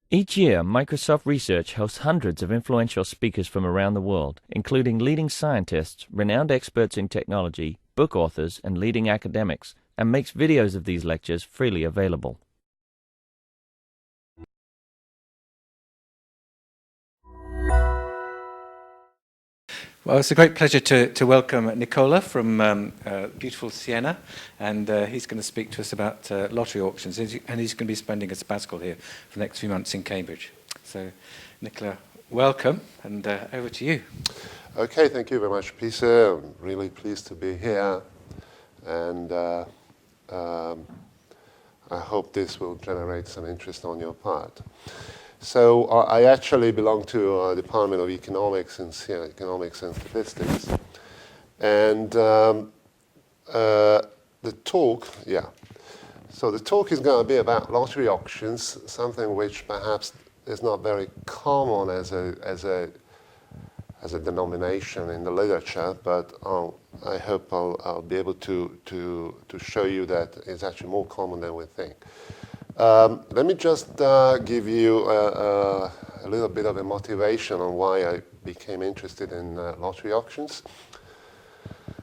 Each year, Microsoft Research hosts hundreds of influential speakers from around the world, including leading scientists, renowned experts in technology, book authors, and leading academics, and makes videos of these lectures freely available. Well, it's a great pleasure to welcome Nicola from beautiful Siena, and he's going to speak to us about lottery auctions, and he's going to be spending a sabbatical here for the next few months in Cambridge. So, Nicola, welcome, and over to you. Okay, thank you very much, Peter. I'm really pleased to be here, and I hope this will generate some interest on your part. So I actually belong to the Department of Economics and Economics and Statistics. And the talk, So the talk is going to be about lottery auctions, something which perhaps is not very common as a denomination in the literature, but I hope I'll be able to show you that it's actually more common than we think. Let me just give you a little bit of a motivation on why I became interested in lottery auctions.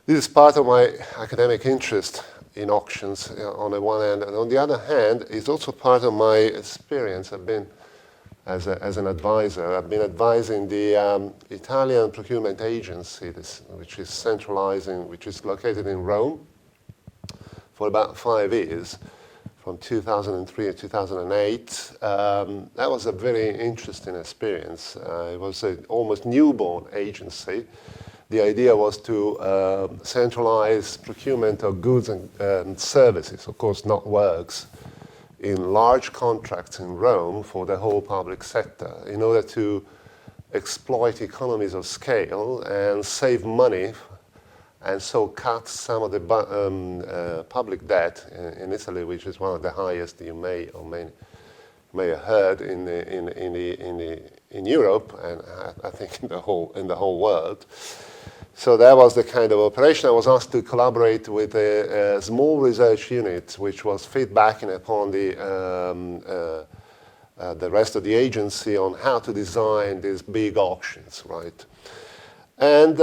This is part of my academic interest in auctions on the one hand, and on the other hand, it's also part of my experience. I've been, as an advisor, I've been advising the Italian procurement agency, which is located in Rome, for about 5 years. From 2003 to 2008. That was a very interesting experience. It was an almost newborn agency. The idea was to centralize procurement of goods and services, of course not works, in large contracts in Rome for the whole public sector in order to exploit economies of scale and save money, and so cut some of the public debt in Italy, which is one of the highest you may have heard in Europe, and I think in the whole world. So that was the kind of operation. I was asked to collaborate with a small research unit, which was feedbacking upon the rest of the agency on how to design these big auctions, right? And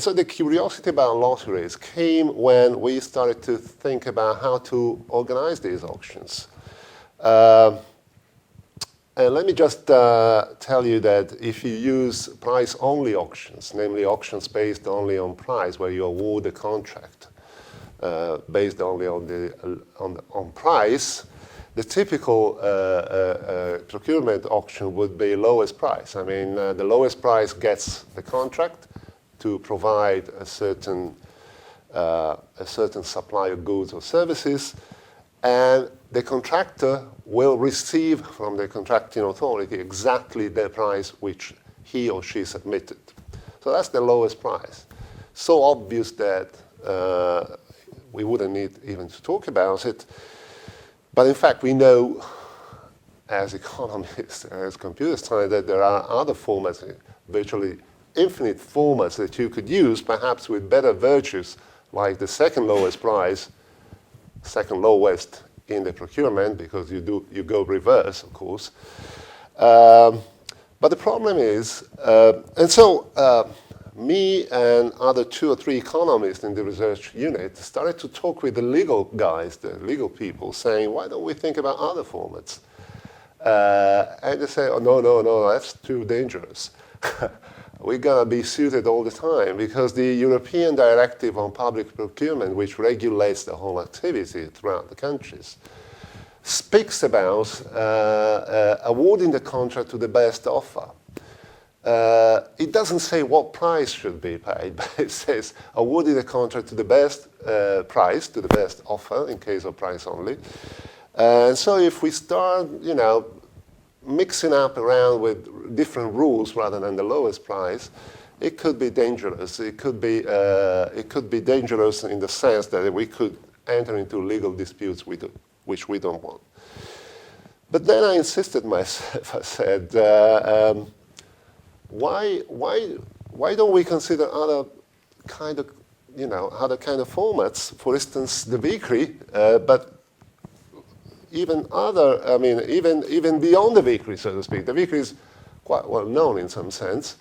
so the curiosity about lotteries came when we started to think about how to organize these auctions. And let me just tell you that if you use price-only auctions, namely auctions based only on price, where you award a contract based only on price, the typical procurement auction would be lowest price. I mean, the lowest price gets the contract to provide a certain supply of goods or services, and the contractor will receive from the contracting authority exactly the price which he or she submitted. So that's the lowest price. So obvious that we wouldn't need even to talk about it. But in fact, we know as economists, as computer scientists, that there are other formats, virtually infinite formats that you could use, perhaps with better virtues, like the second lowest price, second lowest in the procurement, because you go reverse, of course. But the problem is, me and other 2 or 3 economists in the research unit started to talk with the legal guys, the legal people, saying, why don't we think about other formats? And they say, oh, no, that's too dangerous. We're going to be suited all the time, because the European Directive on Public Procurement, which regulates the whole activity throughout the countries, speaks about awarding the contract to the best offer. It doesn't say what price should be paid, but it says awarding the contract to the best price, to the best offer, in case of price only. And so if we start, mixing up around with different rules rather than the lowest price, it could be dangerous. It could be dangerous in the sense that we could enter into legal disputes which we don't want. But then I insisted myself. I said, why don't we consider other kind of formats? For instance, the Vickrey, but even other, I mean, even beyond the Vickrey, so to speak. The Vickrey is quite well known in some sense.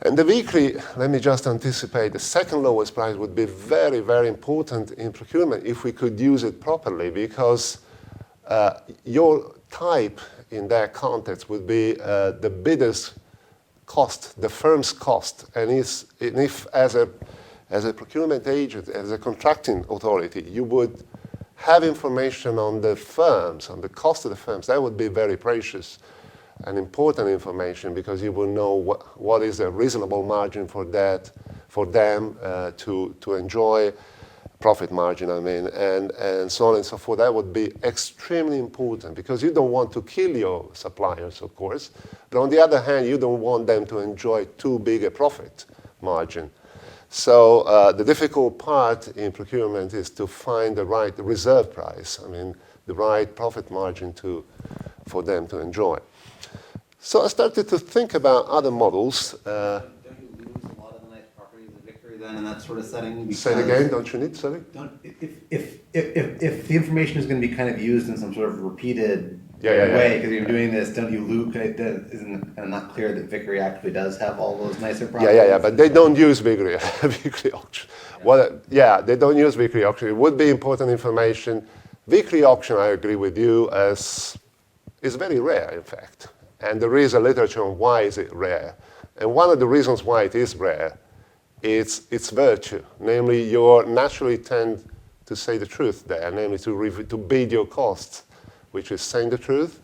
And the Vickrey, let me just anticipate, the second lowest price would be very, very important in procurement if we could use it properly, because your type in that context would be the bidder's cost, the firm's cost. And if as a procurement agent, as a contracting authority, you would have information on the firms, on the cost of the firms, that would be very precious and important information, because you will know what is a reasonable margin for them to enjoy profit margin, I mean, and so on and so forth. That would be extremely important, because you don't want to kill your suppliers, of course, but on the other hand, you don't want them to enjoy too big a profit margin. So the difficult part in procurement is to find the right reserve price, I mean, the right profit margin for them to enjoy. So I started to think about other models. Don't you lose a lot of the nice properties of Vickrey then in that sort of setting? Say it again, don't you need, sorry? If the information is going to be kind of used in some sort of repeated Yeah. way, because you're doing this, don't you lose? Isn't it not clear that Vickrey actually does have all those nicer properties? Yeah, but they don't use Vickrey, Vickrey auction. They don't use Vickrey auction. It would be important information. Vickrey auction, I agree with you, is very rare, in fact. And there is a literature on why is it rare. And one of the reasons why it is rare is its virtue. Namely, you naturally tend to say the truth there, namely to bid your costs, which is saying the truth.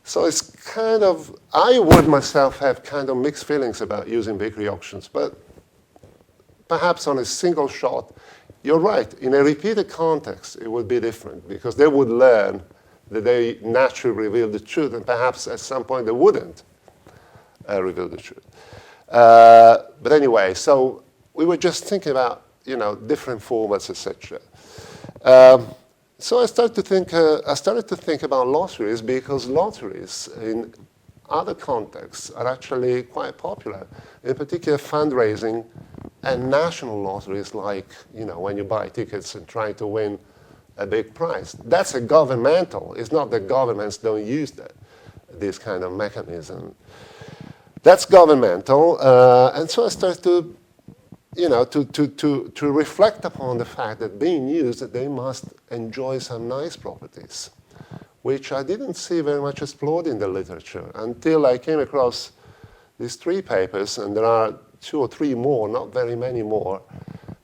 So it's kind of, I would myself have kind of mixed feelings about using Vickrey auctions, but perhaps on a single shot, you're right. In a repeated context, it would be different, because they would learn that they naturally reveal the truth, and perhaps at some point they wouldn't reveal the truth. But anyway, so we were just thinking about, different formats, etc. So I started to think about lotteries, because lotteries in other contexts are actually quite popular. In particular, fundraising and national lotteries, like when you buy tickets and try to win a big prize. That's a governmental. It's not that governments don't use this kind of mechanism. That's governmental, and so I started to, to reflect upon the fact that being used, that they must enjoy some nice properties, which I didn't see very much explored in the literature until I came across these 3 papers, and there are 2 or 3 more, not very many more,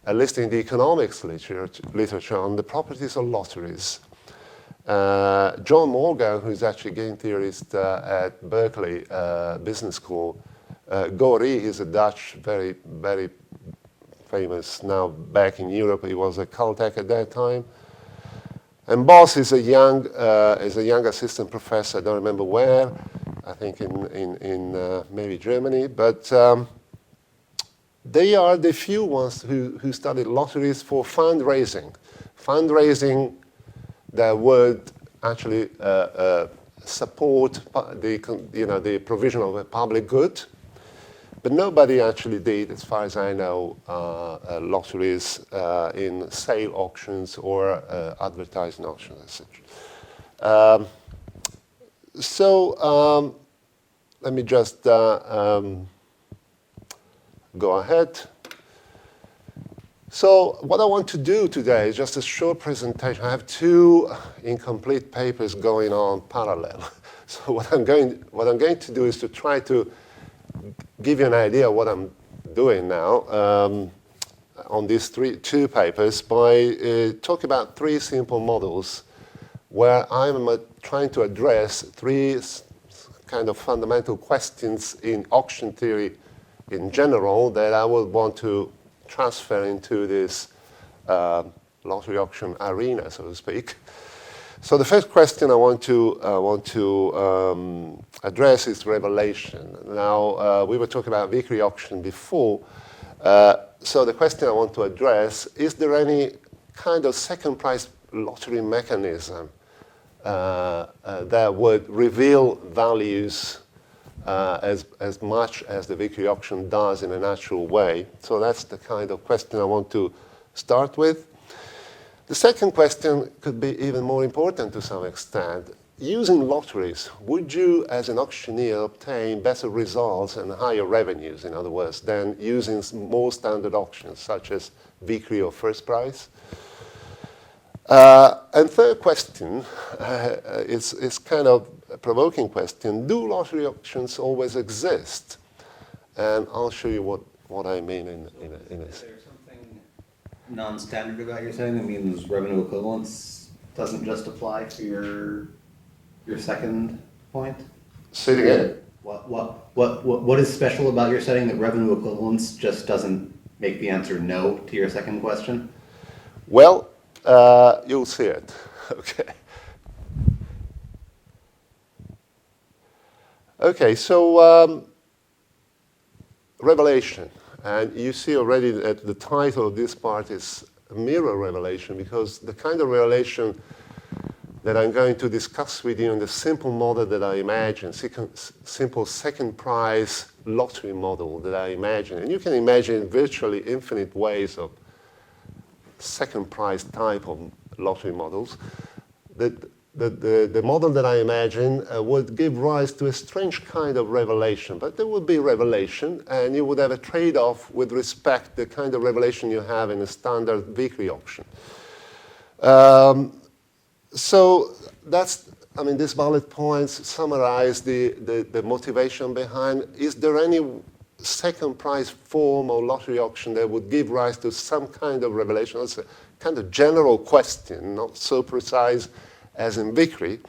listing the economics literature on the properties of lotteries. John Morgan, who's actually game theorist at Berkeley Business School. Gorey is a Dutch, very, very famous now back in Europe. He was a Caltech at that time. And Boss is a young assistant professor. I don't remember where. I think in maybe Germany, but. They are the few ones who studied lotteries for fundraising that would actually support the provision of a public good. But nobody actually did, as far as I know, lotteries in sale auctions or advertising auctions, etc. Let me just go ahead. So what I want to do today is just a short presentation. I have 2 incomplete papers going on parallel. So what I'm going to do is to try to give you an idea of what I'm doing now on these 2 papers by talking about 3 simple models where I'm trying to address 3 kind of fundamental questions in auction theory in general that I would want to transfer into this lottery auction arena, so to speak. So the first question I want to address is revelation. Now, we were talking about Vickrey auction before. So the question I want to address, is there any kind of second prize lottery mechanism that would reveal values as much as the Vickrey auction does in a natural way? So that's the kind of question I want to start with. The second question could be even more important to some extent. Using lotteries, would you, as an auctioneer, obtain better results and higher revenues, in other words, than using more standard auctions, such as Vickrey or First Price? And third question is kind of a provoking question. Do lottery auctions always exist? And I'll show you what I mean in a Is there something non-standard about your setting that means revenue equivalence doesn't just apply for your second point? Say it again? What is special about your setting that revenue equivalence just doesn't make the answer no to your second question? Well, you'll see it. Okay. Okay, so revelation. And you see already that the title of this part is mirror revelation, because the kind of revelation that I'm going to discuss with you in the simple model that I imagine, simple second prize lottery model that I imagine. And you can imagine virtually infinite ways of second prize type of lottery models. The model that I imagine would give rise to a strange kind of revelation, but there would be revelation, and you would have a trade-off with respect to the kind of revelation you have in a standard Vickrey auction. So that's, I mean, these bullet points summarize the motivation behind. Is there any second prize form or lottery auction that would give rise to some kind of revelation? That's a kind of general question, not so precise as in Vickrey.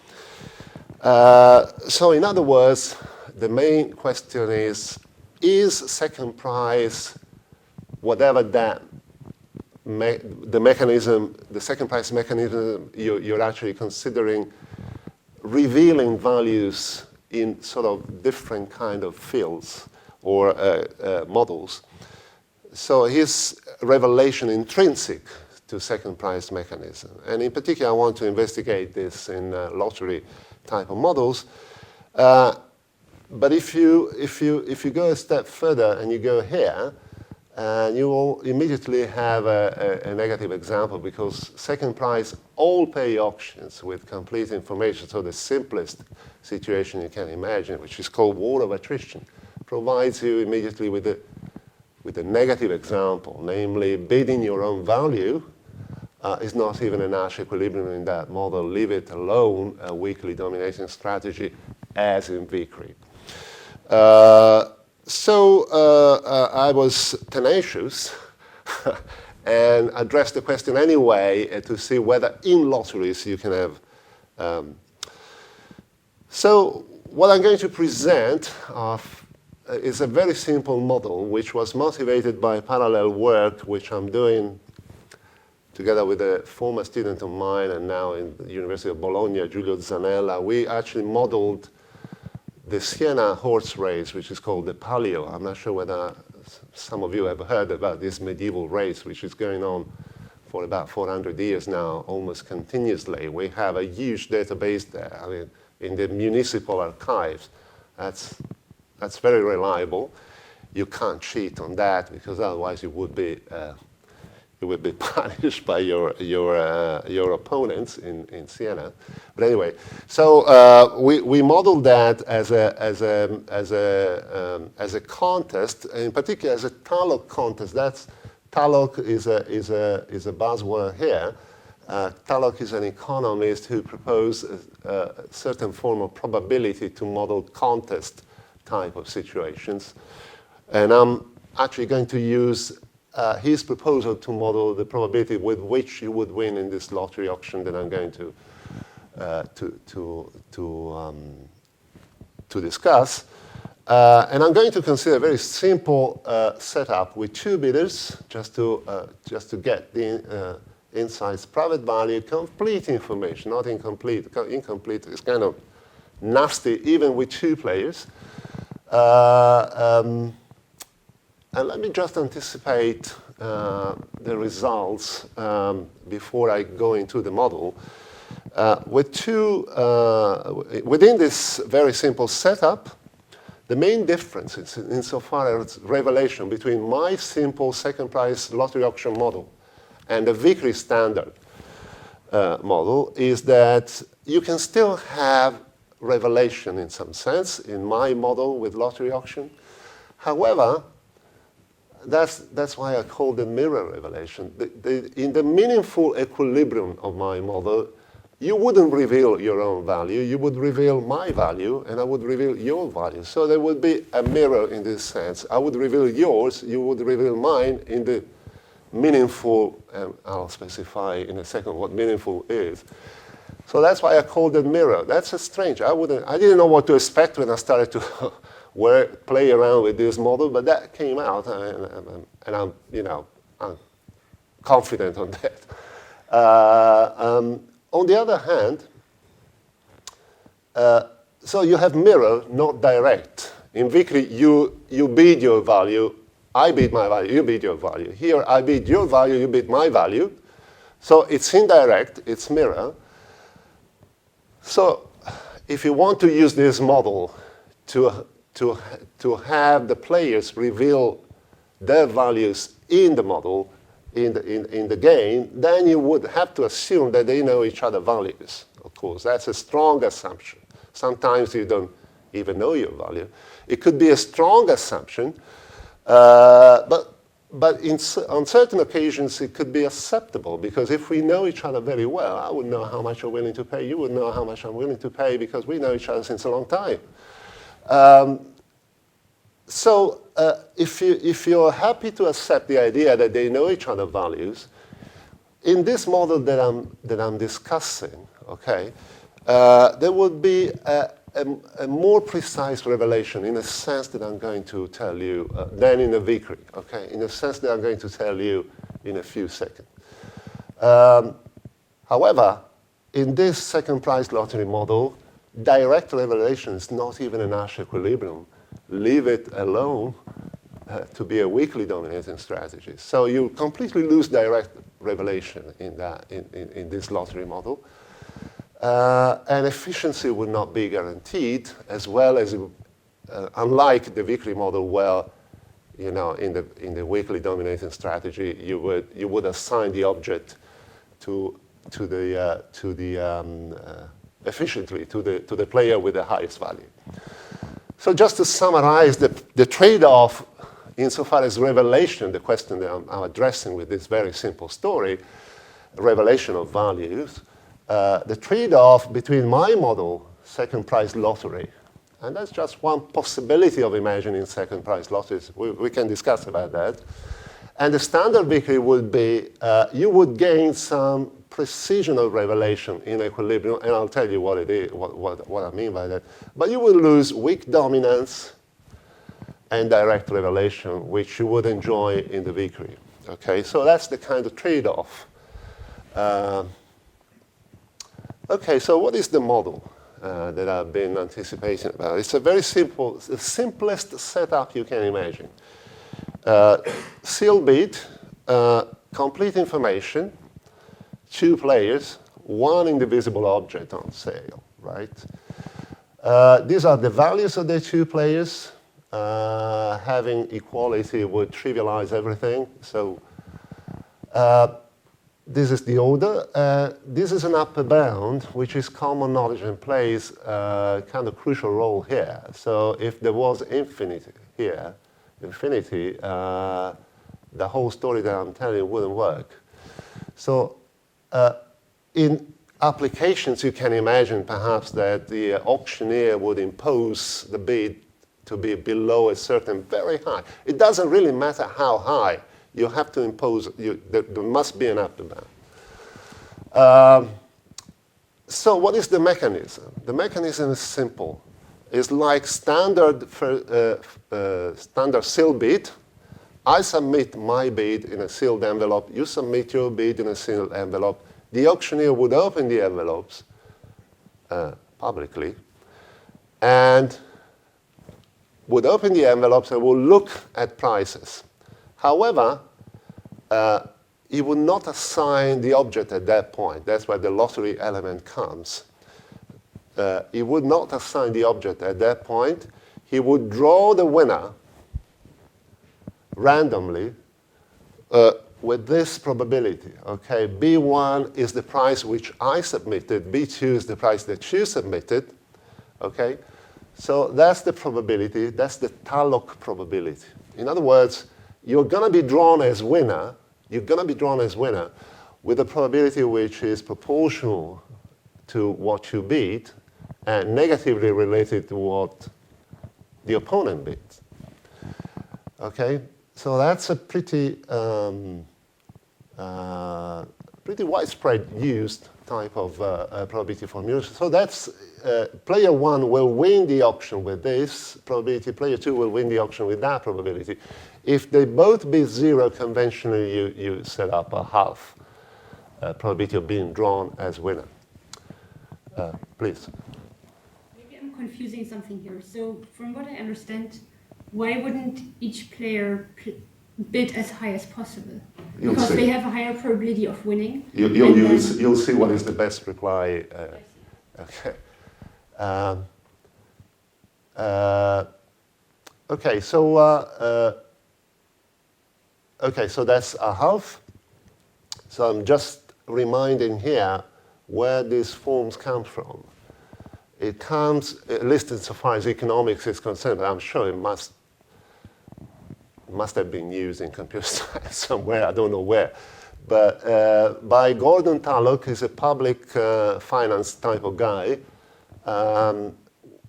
So in other words, the main question is second prize, whatever that the mechanism, the second prize mechanism you're actually considering, revealing values in sort of different kind of fields or models. So is revelation intrinsic to second prize mechanism? And in particular, I want to investigate this in lottery type of models. But if you go a step further and you go here, you will immediately have a negative example, because second prize all pay auctions with complete information, so the simplest situation you can imagine, which is called war of attrition, provides you immediately with a negative example, namely bidding your own value is not even a Nash equilibrium in that model. Leave it alone, a weakly dominating strategy, as in Vickrey. So I was tenacious and addressed the question anyway to see whether in lotteries you can have. So what I'm going to present is a very simple model which was motivated by parallel work which I'm doing together with a former student of mine and now in the University of Bologna, Giulio Zanella. We actually modeled the Siena horse race, which is called the Palio. I'm not sure whether some of you have heard about this medieval race, which is going on for about 400 years now, almost continuously. We have a huge database there. I mean, in the municipal archives, that's very reliable. You can't cheat on that, because otherwise you would be punished by your opponents in Siena. But anyway, so we modeled that as a contest, in particular as a Tullock contest. Tullock is a buzzword here. Tullock is an economist who proposed a certain form of probability to model contest type of situations, and I'm actually going to use his proposal to model the probability with which you would win in this lottery auction that I'm going to discuss. And I'm going to consider a very simple setup with two bidders, just to get the insights, private value, complete information, not incomplete. Incomplete is kind of nasty, even with two players. And let me just anticipate the results before I go into the model. Within this very simple setup, the main difference is insofar as revelation between my simple second prize lottery auction model and the Vickrey standard model is that you can still have revelation in some sense in my model with lottery auction. However, that's why I call it mirror revelation. In the meaningful equilibrium of my model, you wouldn't reveal your own value. You would reveal my value, and I would reveal your value. So there would be a mirror in this sense. I would reveal yours. You would reveal mine in the meaningful, and I'll specify in a second what meaningful is. So that's why I called it mirror. That's strange. I didn't know what to expect when I started to play around with this model, but that came out, and I'm confident on that. On the other hand, so you have mirror, not direct. In Vickrey, you bid your value, I bid my value, you bid your value. Here, I bid your value, you bid my value. So it's indirect, it's mirror. So if you want to use this model to have the players reveal their values in the model, in the game, then you would have to assume that they know each other's values. Of course, that's a strong assumption. Sometimes you don't even know your value. It could be a strong assumption, but on certain occasions it could be acceptable, because if we know each other very well, I would know how much you're willing to pay, you would know how much I'm willing to pay, because we know each other since a long time. So if you're happy to accept the idea that they know each other's values, in this model that I'm discussing, okay, there would be a more precise revelation in a sense that I'm going to tell you than in a Vickrey, okay, in a sense that I'm going to tell you in a few seconds. However, in this second prize lottery model, direct revelation is not even a Nash equilibrium. Leave it alone to be a weakly dominating strategy. So you completely lose direct revelation in this lottery model. And efficiency would not be guaranteed, as well as, unlike the Vickrey model, where, in the weakly dominating strategy, you would assign the object efficiently to the player with the highest value. So just to summarize the trade-off insofar as revelation, the question that I'm addressing with this very simple story, revelation of values, the trade-off between my model, second prize lottery, and that's just one possibility of imagining second prize lotteries. We can discuss about that. And the standard Vickrey would be, you would gain some precision of revelation in equilibrium, and I'll tell you what it is, what I mean by that. But you will lose weak dominance and direct revelation, which you would enjoy in the Vickrey. Okay, so that's the kind of trade-off. Okay, so what is the model that I've been anticipating about? It's a very simple, the simplest setup you can imagine. Seal bid, complete information, 2 players, 1 indivisible object on sale, right? These are the values of the 2 players. Having equality would trivialize everything. So this is the order. This is an upper bound, which is common knowledge and plays a kind of crucial role here. So if there was infinity here, the whole story that I'm telling wouldn't work. So in applications, you can imagine perhaps that the auctioneer would impose the bid to be below a certain very high. It doesn't really matter how high. You have to impose, there must be an upper bound. So what is the mechanism? The mechanism is simple. It's like standard seal bid. I submit my bid in a sealed envelope. You submit your bid in a sealed envelope. The auctioneer would open the envelopes publicly and would open the envelopes and would look at prices. However, he would not assign the object at that point. That's where the lottery element comes. He would not assign the object at that point. He would draw the winner randomly with this probability, okay? B1 is the price which I submitted, B2 is the price that you submitted, okay? So that's the probability, that's the Tullock probability. In other words, you're going to be drawn as winner, with a probability which is proportional to what you beat and negatively related to what the opponent beats. Okay, so that's a pretty widespread used type of probability formulation. So that's player one will win the auction with this probability, player two will win the auction with that probability. If they both beat zero, conventionally you set up a half probability of being drawn as winner. Please. Maybe I'm confusing something here. So from what I understand, why wouldn't each player bid as high as possible? Because they have a higher probability of winning. You'll see what is the best reply. Okay. So that's a half. So I'm just reminding here where these forms come from. It comes, at least insofar as economics is concerned, but I'm sure it must have been used in computer science somewhere, I don't know where. But by Gordon Tullock, he's a public finance type of guy,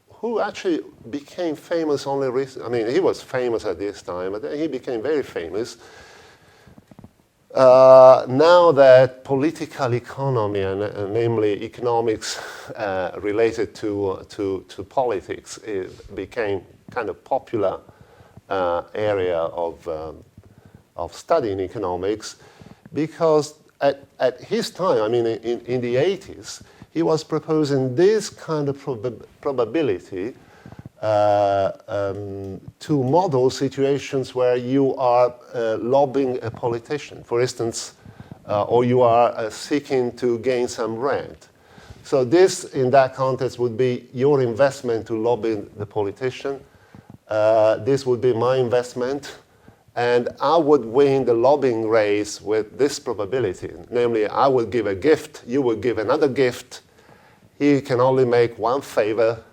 who actually became famous only recently. I mean, he was famous at this time, but then he became very famous. Now that political economy, and namely economics related to politics, it became kind of popular area of studying economics, because at his time, I mean, in the 80s, he was proposing this kind of probability to model situations where you are lobbying a politician, for instance, or you are seeking to gain some rent. So this, in that context, would be your investment to lobby the politician. This would be my investment, and I would win the lobbying race with this probability. Namely, I would give a gift, you would give another gift. He can only make one favor,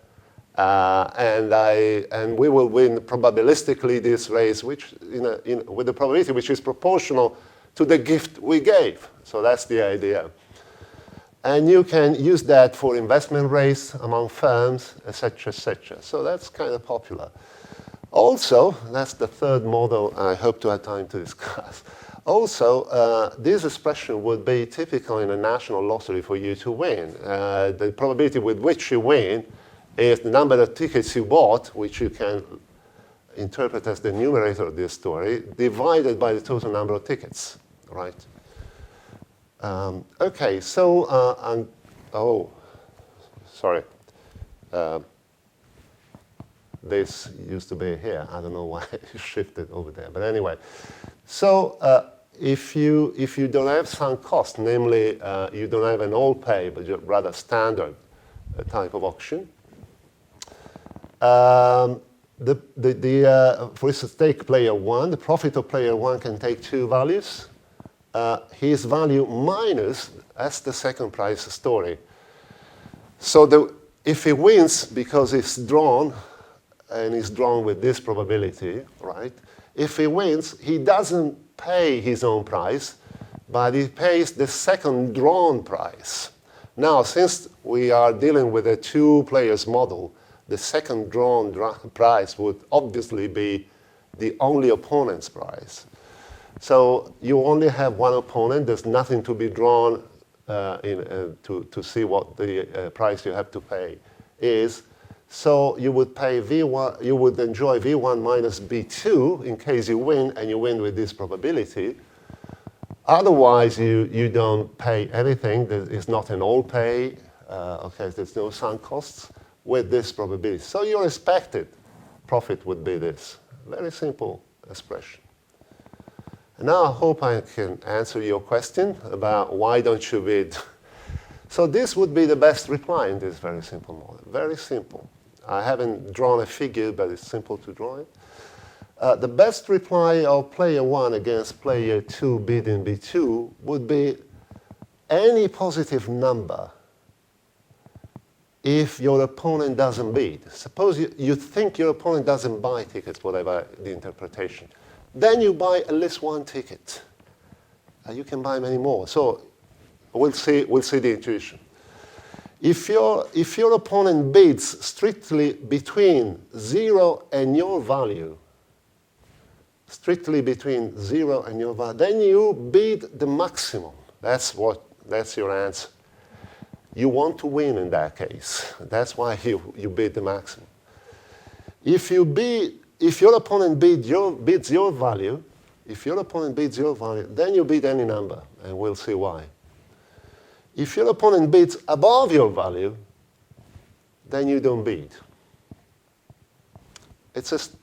and we will win probabilistically this race, which with a probability which is proportional to the gift we gave. So that's the idea. And you can use that for investment race among firms, etc., etc. So that's kind of popular. Also, that's the third model I hope to have time to discuss. Also, this expression would be typical in a national lottery for you to win. The probability with which you win is the number of tickets you bought, which you can interpret as the numerator of this story, divided by the total number of tickets, right? Okay, so, sorry. This used to be here. I don't know why it shifted over there. But anyway, so if you don't have sunk cost, namely you don't have an all pay, but rather standard type of auction, for instance, take player one. The profit of player one can take two values. His value minus, that's the second price story. So if he wins because it's drawn, and he's drawn with this probability, right? If he wins, he doesn't pay his own price, but he pays the second drawn price. Now, since we are dealing with a two players model, the second drawn price would obviously be the only opponent's price. So you only have one opponent. There's nothing to be drawn to see what the price you have to pay is. So you would pay V1, you would enjoy V1 minus B2 in case you win, and you win with this probability. Otherwise, you don't pay anything. It's not an all pay. Okay, there's no sunk costs with this probability. So your expected profit would be this. Very simple expression. And now I hope I can answer your question about why don't you bid. So this would be the best reply in this very simple model. Very simple. I haven't drawn a figure, but it's simple to draw it. the best reply of player 1 against player 2 bidding B2 would be any positive number if your opponent doesn't bid. Suppose you think your opponent doesn't buy tickets, whatever the interpretation. Then you buy at least one ticket. You can buy many more. So we'll see the intuition. If your opponent bids strictly between 0 and your value, then you bid the maximum. That's your answer. You want to win in that case. That's why you bid the maximum. If your opponent bids your value, then you bid any number, and we'll see why. If your opponent bids above your value, then you don't bid. It's just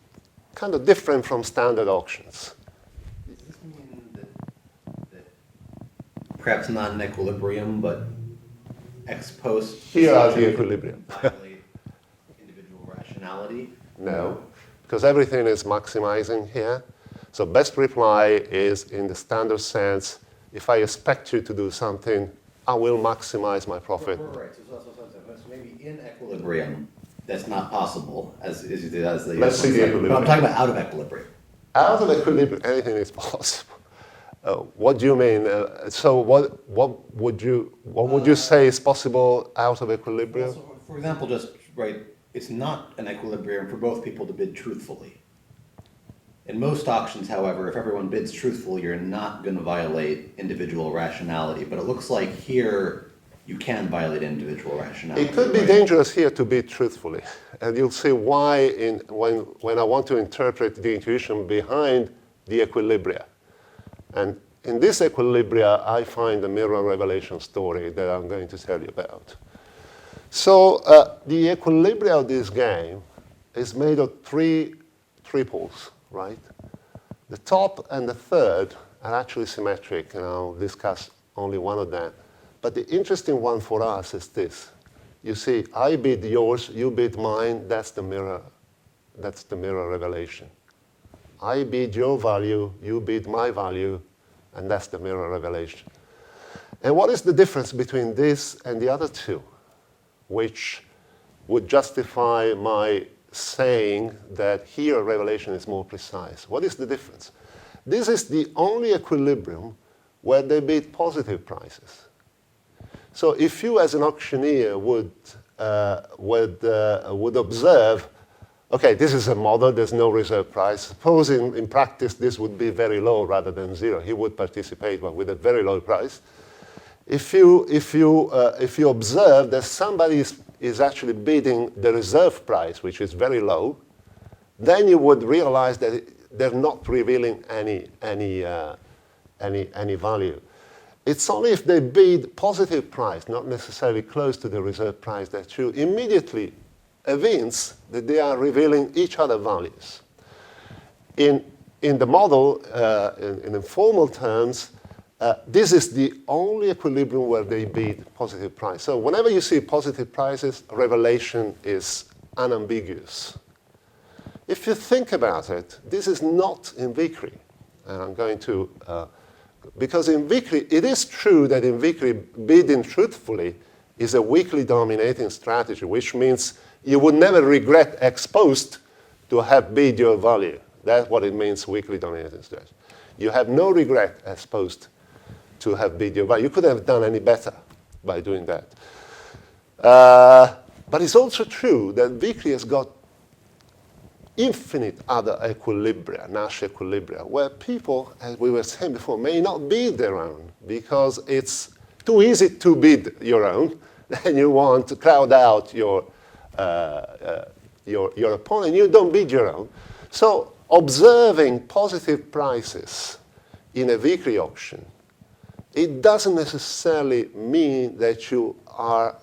kind of different from standard auctions. Does this mean that perhaps not an equilibrium, but ex post Here are the equilibrium. violate individual rationality? No, because everything is maximizing here. So best reply is, in the standard sense, if I expect you to do something, I will maximize my profit. Right. So maybe in equilibrium, that's not possible, as the Let's see the equilibrium. But I'm talking about out of equilibrium. Out of equilibrium, anything is possible. What do you mean? So what would you say is possible out of equilibrium? So for example, it's not an equilibrium for both people to bid truthfully. In most auctions, however, if everyone bids truthfully, you're not going to violate individual rationality. But it looks like here you can violate individual rationality. It could be dangerous here to bid truthfully. And you'll see why when I want to interpret the intuition behind the equilibria. And in this equilibria, I find a mirror revelation story that I'm going to tell you about. So the equilibria of this game is made of 3 triples, right? The top and the third are actually symmetric, and I'll discuss only one of them. But the interesting one for us is this. You see, I bid yours, you bid mine, that's the mirror revelation. I bid your value, you bid my value, and that's the mirror revelation. And what is the difference between this and the other two, which would justify my saying that here revelation is more precise? What is the difference? This is the only equilibrium where they bid positive prices. So if you as an auctioneer would observe, okay, this is a model, there's no reserve price. Suppose in practice this would be very low rather than 0. He would participate but with a very low price. If you observe that somebody is actually bidding the reserve price, which is very low, then you would realize that they're not revealing any value. It's only if they bid positive price, not necessarily close to the reserve price, that you immediately evince that they are revealing each other values. In the model, in informal terms, this is the only equilibrium where they bid positive price. So whenever you see positive prices, revelation is unambiguous. If you think about it, this is not in Vickrey. And I'm going to, because in Vickrey, it is true that in Vickrey, bidding truthfully is a weakly dominating strategy, which means you would never regret ex post to have bid your value. That's what it means, weakly dominating strategy. You have no regret ex post to have bid your value. You couldn't have done any better by doing that. But it's also true that Vickrey has got infinite other equilibria, Nash equilibria, where people, as we were saying before, may not bid their own because it's too easy to bid your own, and you want to crowd out your opponent. You don't bid your own. So observing positive prices in a Vickrey auction, it doesn't necessarily mean that you are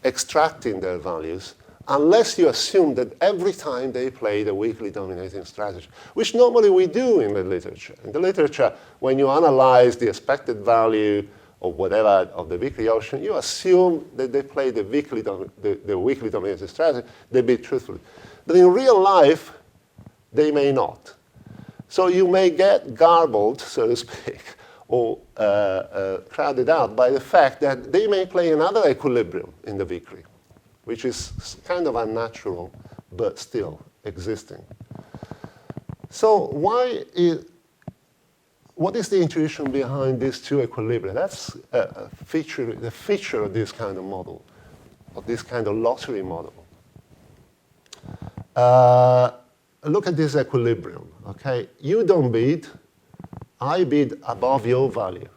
extracting their values unless you assume that every time they play the weakly dominating strategy, which normally we do in the literature. In the literature, when you analyze the expected value or whatever of the Vickrey auction, you assume that they play the weakly dominating strategy, they bid truthfully. But in real life, they may not. So you may get garbled, so to speak, or crowded out by the fact that they may play another equilibrium in the Vickrey, which is kind of unnatural, but still existing. So what is the intuition behind these two equilibria? That's the feature of this kind of model, of this kind of lottery model. Look at this equilibrium, okay? You don't bid, I bid above your value,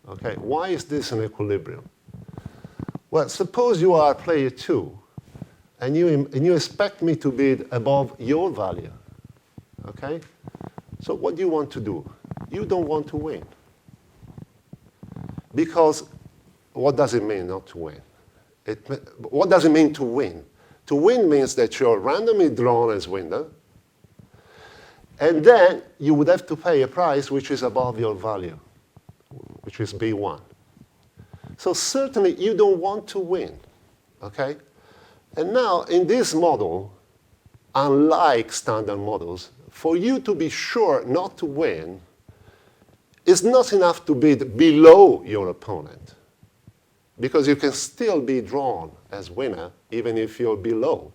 okay? Why is this an equilibrium? Well, suppose you are player 2, and you expect me to bid above your value, okay? So what do you want to do? You don't want to win. Because what does it mean not to win? What does it mean to win? To win means that you're randomly drawn as winner, and then you would have to pay a price which is above your value, which is B1. So certainly you don't want to win, okay? And now in this model, unlike standard models, for you to be sure not to win, it's not enough to bid below your opponent, because you can still be drawn as winner even if you're below.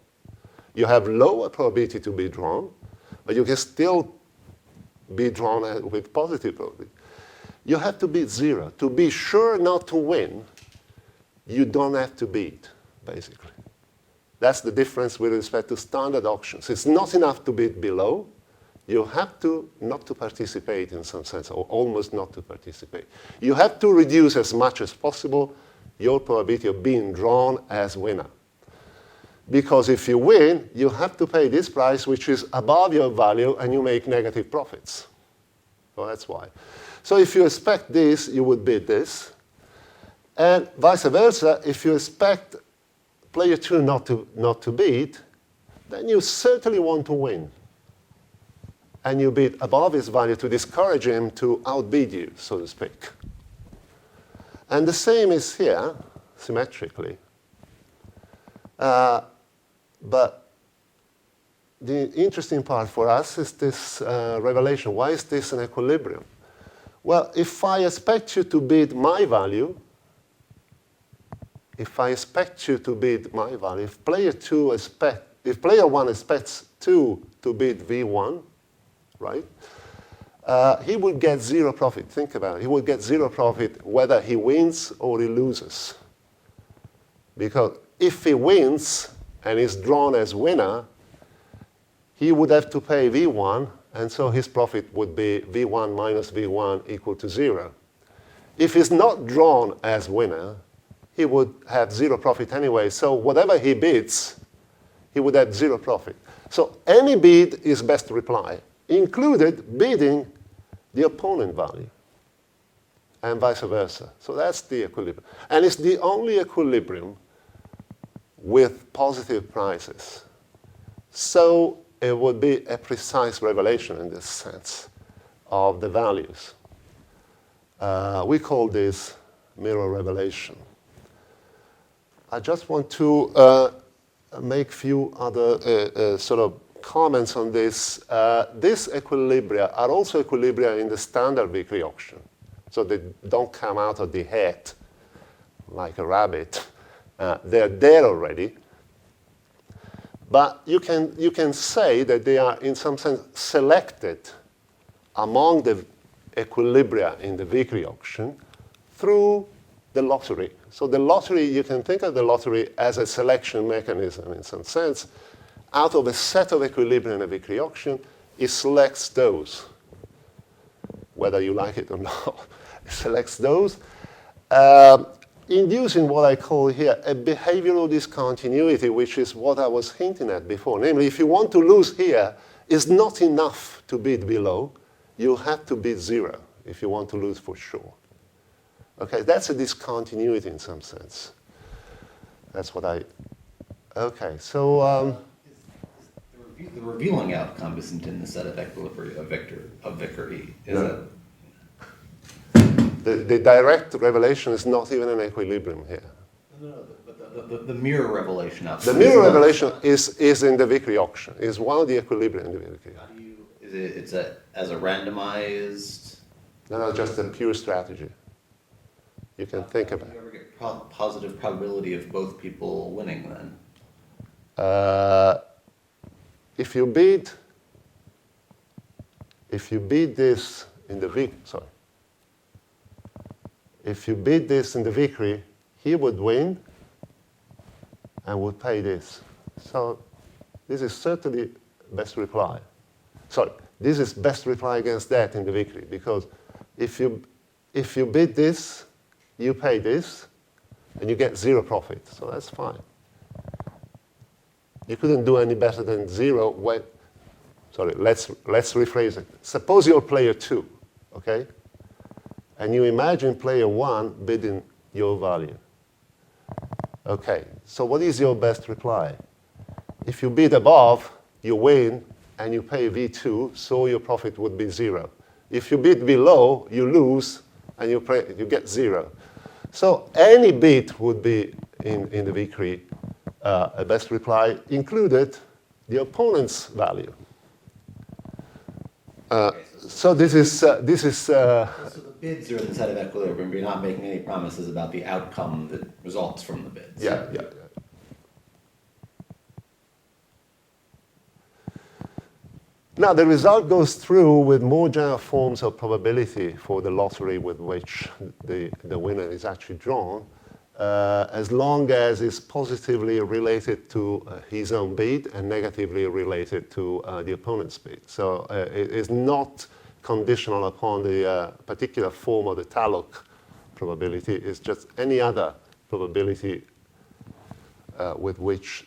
You have lower probability to be drawn, but you can still be drawn with positive probability. You have to bid 0. To be sure not to win, you don't have to bid, basically. That's the difference with respect to standard auctions. It's not enough to bid below. You have to not to participate in some sense, or almost not to participate. You have to reduce as much as possible your probability of being drawn as winner. Because if you win, you have to pay this price, which is above your value, and you make negative profits. So that's why. So if you expect this, you would bid this. And vice versa, if you expect player 2 not to bid, then you certainly want to win. And you bid above his value to discourage him to outbid you, so to speak. And the same is here, symmetrically. But the interesting part for us is this revelation. Why is this an equilibrium? Well, if I expect you to bid my value, if player 1 expects 2 to bid V1, right? He will get 0 profit. Think about it. He will get 0 profit whether he wins or he loses. Because if he wins and is drawn as winner, he would have to pay V1, and so his profit would be V1 minus V1 equal to 0. If he's not drawn as winner, he would have 0 profit anyway. So whatever he bids, he would have 0 profit. So any bid is best reply, included bidding the opponent value, and vice versa. So that's the equilibrium. And it's the only equilibrium with positive prices. So it would be a precise revelation in this sense of the values. We call this mirror revelation. I just want to make a few other sort of comments on this. These equilibria are also equilibria in the standard Vickrey auction. So they don't come out of the hat like a rabbit. They're there already. But you can say that they are, in some sense, selected among the equilibria in the Vickrey auction through the lottery. So the lottery, you can think of the lottery as a selection mechanism in some sense. Out of a set of equilibria in a Vickrey auction, it selects those, whether you like it or not. It selects those, inducing what I call here a behavioral discontinuity, which is what I was hinting at before. Namely, if you want to lose here, it's not enough to bid below. You have to bid 0 if you want to lose for sure. Okay, that's a discontinuity in some sense. That's what I... Okay, so... The revealing outcome isn't in the set of equilibria of Vickrey, is it? The direct revelation is not even an equilibrium here. No, but the mirror revelation outcome. The mirror revelation is in the Vickrey auction, is one of the equilibria in the Vickrey. It's as a randomized. No, just a pure strategy. You can think about Do you ever get positive probability of both people winning then? If you beat this in the if you beat this in the Vickrey, he would win and would pay this. So this is certainly best reply. Sorry, this is best reply against that in the Vickrey, because if you bid this, you pay this, and you get 0 profit. So that's fine. You couldn't do any better than 0 when. Sorry, let's rephrase it. Suppose you're player 2, okay? And you imagine player 1 bidding your value. Okay, so what is your best reply? If you bid above, you win, and you pay V2, so your profit would be 0. If you bid below, you lose, and you get 0. So any bid would be in the Vickrey a best reply, included the opponent's value. So this is. So the bids are inside of equilibrium, but you're not making any promises about the outcome that results from the bids. Yeah. Now, the result goes through with more general forms of probability for the lottery with which the winner is actually drawn, as long as it's positively related to his own bid and negatively related to the opponent's bid. So it is not conditional upon the particular form of the Tullock probability. It's just any other probability with which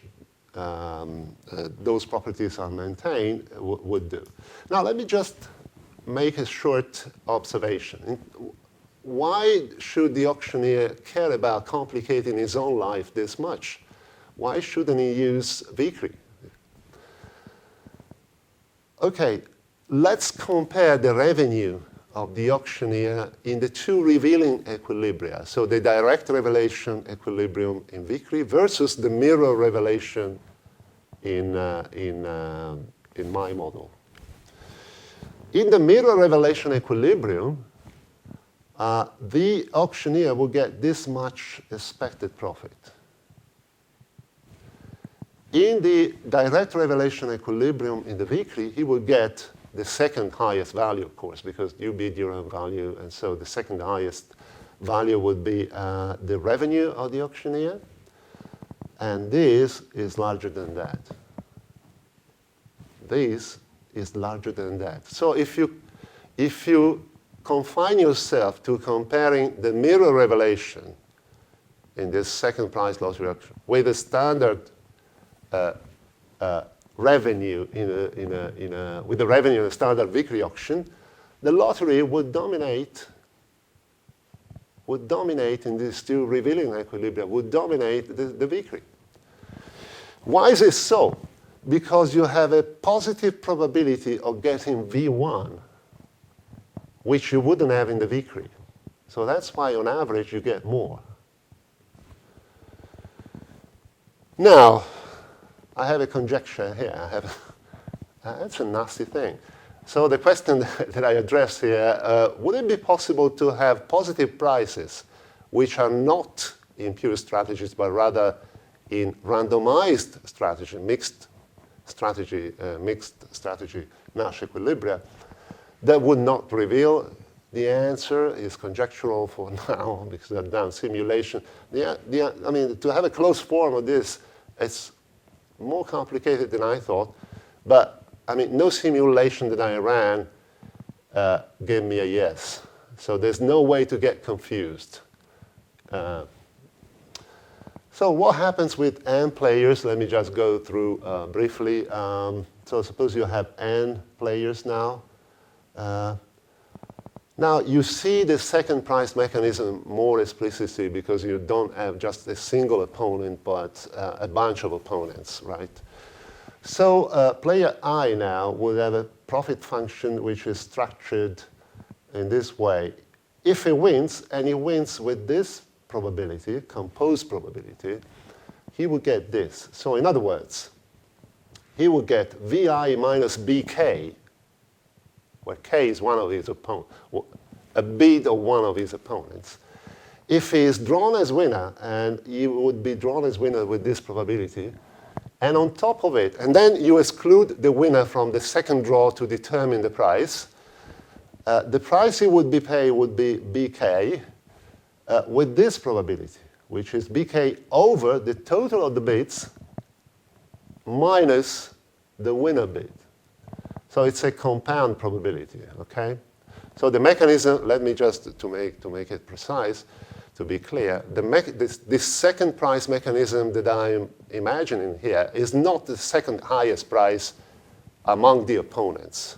those properties are maintained would do. Now, let me just make a short observation. Why should the auctioneer care about complicating his own life this much? Why shouldn't he use Vickrey? Okay, let's compare the revenue of the auctioneer in the 2 revealing equilibria. So the direct revelation equilibrium in Vickrey versus the mirror revelation in my model. In the mirror revelation equilibrium, the auctioneer will get this much expected profit. In the direct revelation equilibrium in the Vickrey, he will get the second highest value, of course, because you bid your own value, and so the second highest value would be the revenue of the auctioneer, and this is larger than that. This is larger than that. So if you confine yourself to comparing the mirror revelation in this second prize lottery auction with the standard revenue with the revenue in a standard Vickrey auction, the lottery would dominate in these 2 revealing equilibria, would dominate the Vickrey. Why is this so? Because you have a positive probability of getting V1, which you wouldn't have in the Vickrey. So that's why, on average, you get more. Now, I have a conjecture here. That's a nasty thing. So the question that I address here, would it be possible to have positive prices which are not in pure strategies, but rather in randomized strategy, mixed strategy, Nash equilibria, that would not reveal? The answer is conjectural for now, because I've done simulation. I mean, to have a closed form of this, it's more complicated than I thought. But, I mean, no simulation that I ran gave me a yes. So there's no way to get confused. So what happens with n players? Let me just go through briefly. So suppose you have n players now. Now, you see the second prize mechanism more explicitly because you don't have just a single opponent, but a bunch of opponents, right? So player I now will have a profit function which is structured in this way. If he wins, and he wins with this probability, composed probability, he will get this. So in other words, he will get VI minus BK where K is one of his opponents, a bid of one of his opponents. If he is drawn as winner, and he would be drawn as winner with this probability, and on top of it, and then you exclude the winner from the second draw to determine the price, the price he would be paid would be BK with this probability, which is BK over the total of the bids minus the winner bid. So it's a compound probability, okay? So the mechanism, let me just, to make it precise, to be clear, this second price mechanism that I'm imagining here is not the second highest price among the opponents.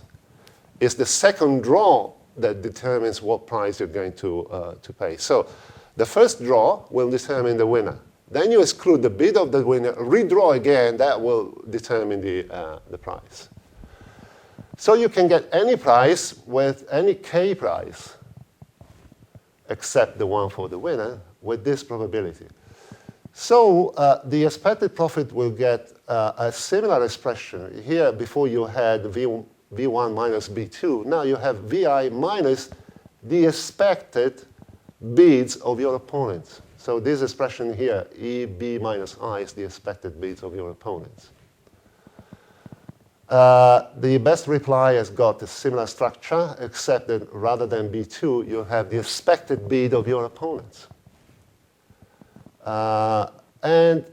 It's the second draw that determines what price you're going to pay. So the first draw will determine the winner. Then you exclude the bid of the winner, redraw again, that will determine the price. So you can get any price with any K price, except the one for the winner, with this probability. So the expected profit will get a similar expression. Here, before you had V1 minus B2, now you have VI minus the expected bids of your opponents. So this expression here, EB minus I, is the expected bids of your opponents. The best reply has got a similar structure, except that rather than B2, you have the expected bid of your opponents. And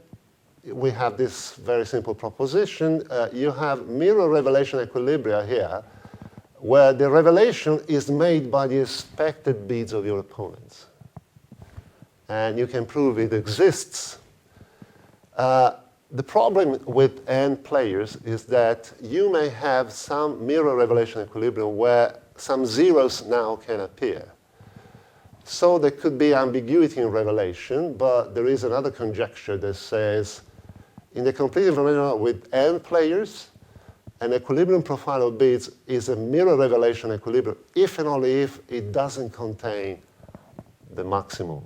we have this very simple proposition. You have mirror revelation equilibria here, where the revelation is made by the expected bids of your opponents. And you can prove it exists. The problem with n players is that you may have some mirror revelation equilibrium where some zeros now can appear. So there could be ambiguity in revelation, but there is another conjecture that says in the complete information with n players, an equilibrium profile of bids is a mirror revelation equilibrium if and only if it doesn't contain the maximum.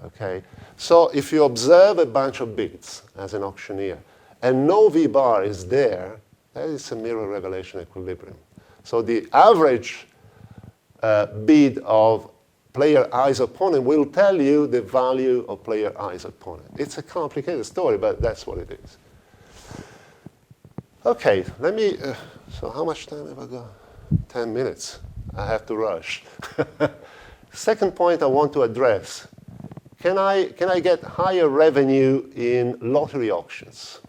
Okay? So if you observe a bunch of bids as an auctioneer and no V bar is there, that is a mirror revelation equilibrium. So the average bid of player I's opponent will tell you the value of player I's opponent. It's a complicated story, but that's what it is. Okay, let me, so how much time have I got? 10 minutes. I have to rush. Second point I want to address. Can I get higher revenue in lottery auctions?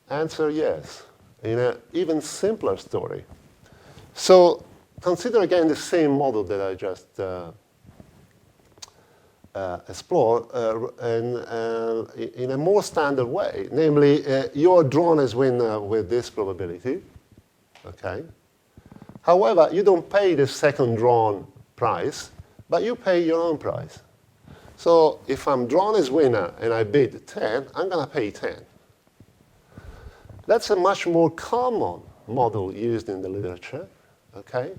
Answer, yes, in an even simpler story. So consider again the same model that I just explored in a more standard way. Namely, you're drawn as winner with this probability. Okay. However, you don't pay the second drawn price, but you pay your own price. So if I'm drawn as winner and I bid 10, I'm going to pay 10. That's a much more common model used in the literature. Okay?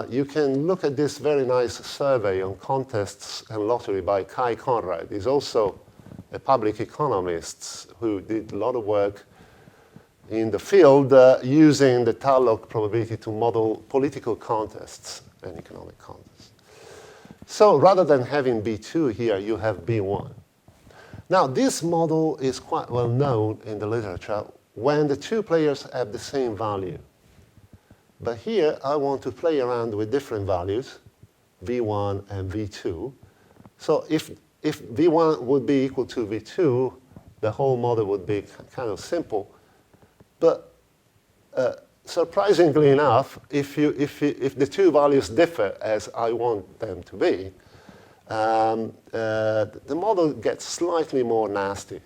You can look at this very nice survey on contests and lottery by Kai Conrad. He's also a public economist who did a lot of work in the field using the Tullock probability to model political contests and economic contests. So rather than having B2 here, you have B1. Now, this model is quite well known in the literature when the two players have the same value. But here, I want to play around with different values, V1 and V2. So if V1 would be equal to V2, the whole model would be kind of simple. But surprisingly enough, if the two values differ as I want them to be, the model gets slightly more nasty.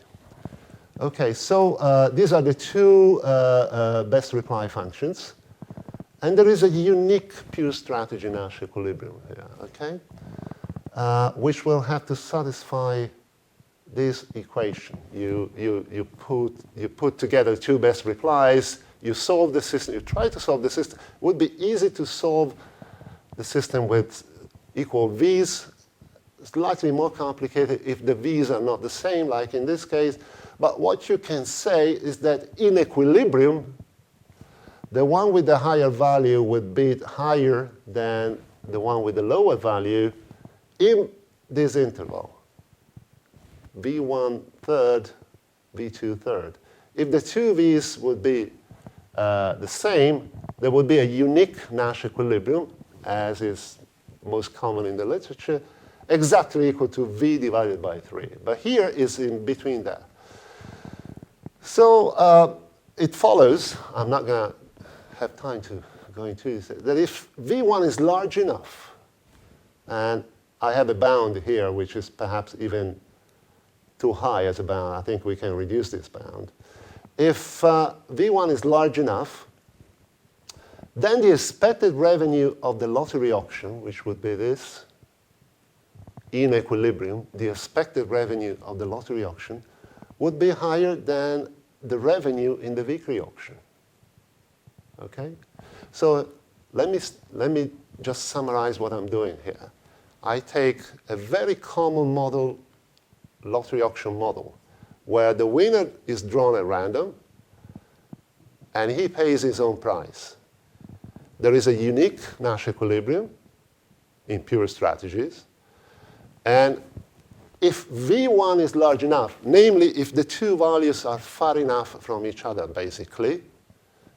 Okay, so these are the two best reply functions. And there is a unique pure strategy Nash equilibrium here, okay? Which will have to satisfy this equation. You put together two best replies, you solve the system, you try to solve the system. It would be easy to solve the system with equal V's, slightly more complicated if the V's are not the same, like in this case. But what you can say is that in equilibrium, the one with the higher value would bid higher than the one with the lower value in this interval, V1 third, V2 third. If the two V's would be the same, there would be a unique Nash equilibrium, as is most common in the literature, exactly equal to V divided by 3. But here is in between that. So it follows, I'm not going to have time to go into this, that if V1 is large enough, and I have a bound here which is perhaps even too high as a bound, I think we can reduce this bound. If V1 is large enough, then the expected revenue of the lottery auction, which would be this, in equilibrium, the expected revenue of the lottery auction would be higher than the revenue in the Vickrey auction. Okay? So let me just summarize what I'm doing here. I take a very common model, lottery auction model, where the winner is drawn at random, and he pays his own price. There is a unique Nash equilibrium in pure strategies, and if V1 is large enough, namely if the two values are far enough from each other, basically,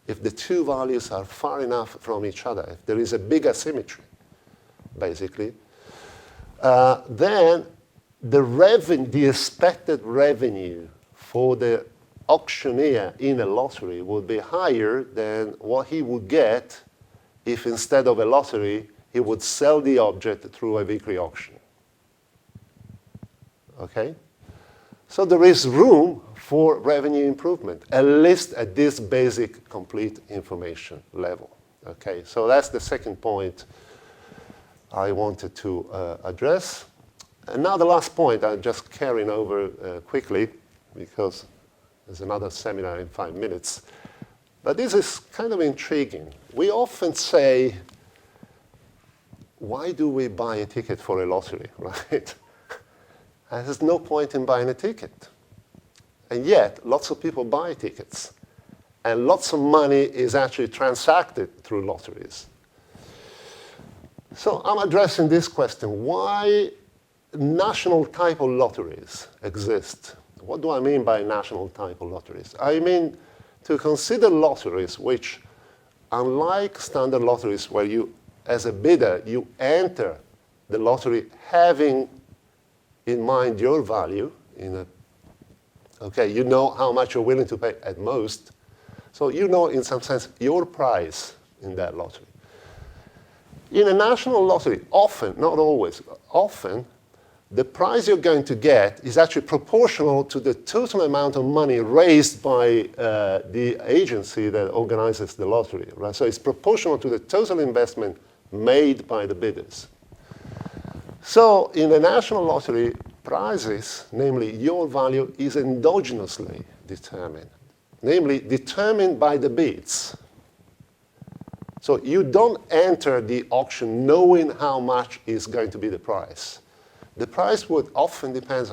if the two values are far enough from each other, if there is a big asymmetry, basically, then the expected revenue for the auctioneer in a lottery would be higher than what he would get if instead of a lottery, he would sell the object through a Vickrey auction. Okay? So there is room for revenue improvement, at least at this basic complete information level. Okay? So that's the second point I wanted to address. And now the last point, I'm just carrying over quickly, because there's another seminar in 5 minutes. But this is kind of intriguing. We often say, why do we buy a ticket for a lottery, right? And there's no point in buying a ticket. And yet, lots of people buy tickets. And lots of money is actually transacted through lotteries. So I'm addressing this question. Why national type of lotteries exist? What do I mean by national type of lotteries? I mean to consider lotteries which, unlike standard lotteries where you, as a bidder, you enter the lottery having in mind your value, okay, you know how much you're willing to pay at most. So you know, in some sense, your price in that lottery. In a national lottery, often, not always, often, the prize you're going to get is actually proportional to the total amount of money raised by the agency that organizes the lottery. Right? So it's proportional to the total investment made by the bidders. So in the national lottery, prizes, namely your value, is endogenously determined, namely determined by the bids. So you don't enter the auction knowing how much is going to be the price. The price would often depend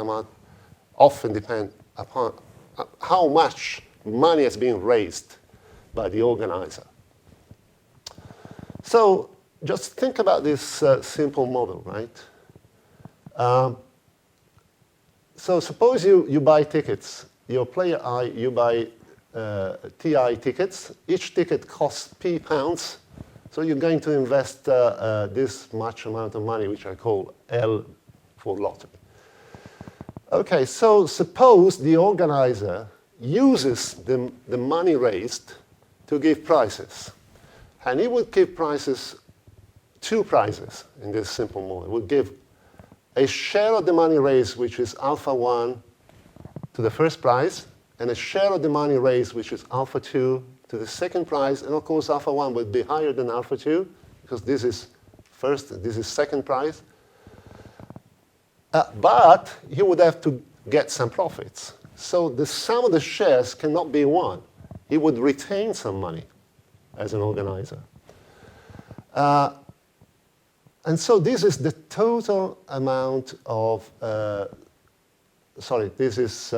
upon how much money has been raised by the organizer. So just think about this simple model, right? So suppose you buy tickets. Your player I, you buy TI tickets. Each ticket costs P pounds. So you're going to invest this much amount of money, which I call L for lottery. Okay, so suppose the organizer uses the money raised to give prizes. And he would give prizes, two prizes in this simple model. He would give a share of the money raised, which is alpha 1, to the first prize, and a share of the money raised, which is alpha 2, to the second prize. And of course, alpha 1 would be higher than alpha 2, because this is first, this is second prize. But he would have to get some profits. So the sum of the shares cannot be 1. He would retain some money as an organizer. And so this is the total amount of, this is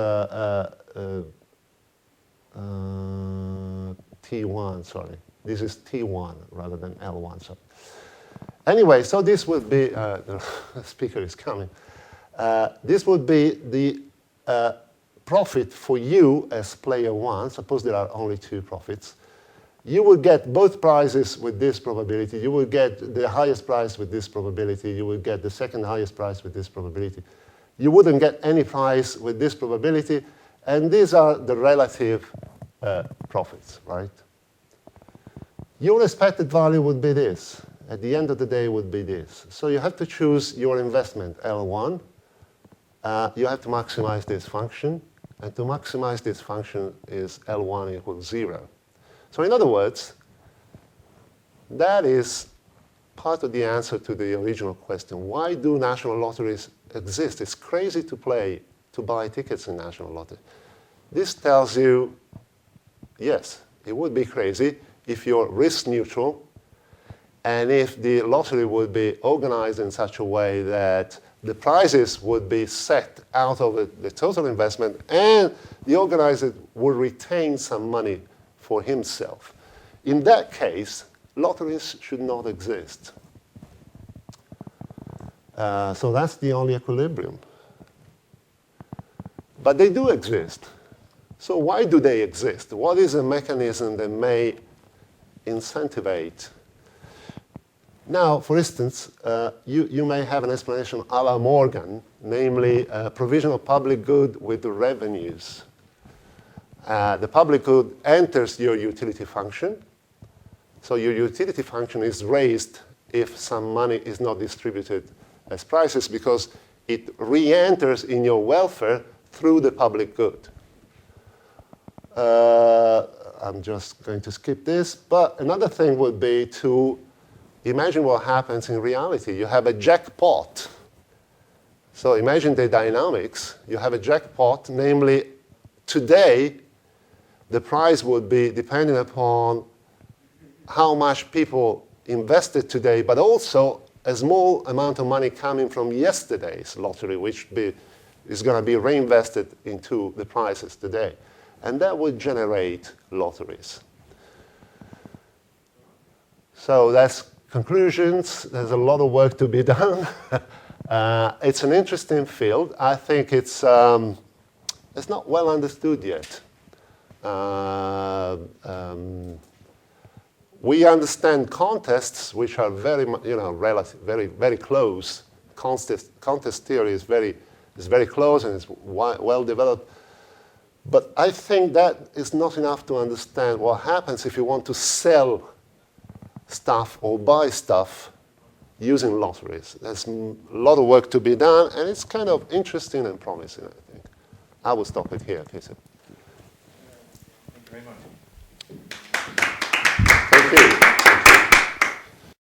T1, sorry. This is T1 rather than L1. So anyway, so this would be, the speaker is coming. This would be the profit for you as player one. Suppose there are only two profits. You will get both prizes with this probability. You will get the highest prize with this probability. You will get the second highest prize with this probability. You wouldn't get any prize with this probability. And these are the relative profits, right? Your expected value would be this. At the end of the day would be this. So you have to choose your investment, L1. You have to maximize this function. And to maximize this function is L1 equals 0. So in other words, that is part of the answer to the original question. Why do national lotteries exist? It's crazy to buy tickets in national lottery. This tells you, yes, it would be crazy if you're risk neutral and if the lottery would be organized in such a way that the prizes would be set out of the total investment and the organizer would retain some money for himself. In that case, lotteries should not exist. So that's the only equilibrium. But they do exist. So why do they exist? What is a mechanism that may incentivize? Now, for instance, you may have an explanation a la Morgan, namely provision of public good with the revenues. The public good enters your utility function. So your utility function is raised if some money is not distributed as prices because it re-enters in your welfare through the public good. I'm just going to skip this. But another thing would be to imagine what happens in reality. You have a jackpot. So imagine the dynamics. You have a jackpot, namely today, the price would be depending upon how much people invested today, but also a small amount of money coming from yesterday's lottery, which is going to be reinvested into the prizes today. And that would generate lotteries. So that's conclusions. There's a lot of work to be done. It's an interesting field. I think it's not well understood yet. We understand contests, which are very, relative, very close. Contest theory is very close and it's well developed. But I think that is not enough to understand what happens if you want to sell stuff or buy stuff using lotteries. There's a lot of work to be done, and it's kind of interesting and promising, I think. I will stop it here, Peter. Thank you very much.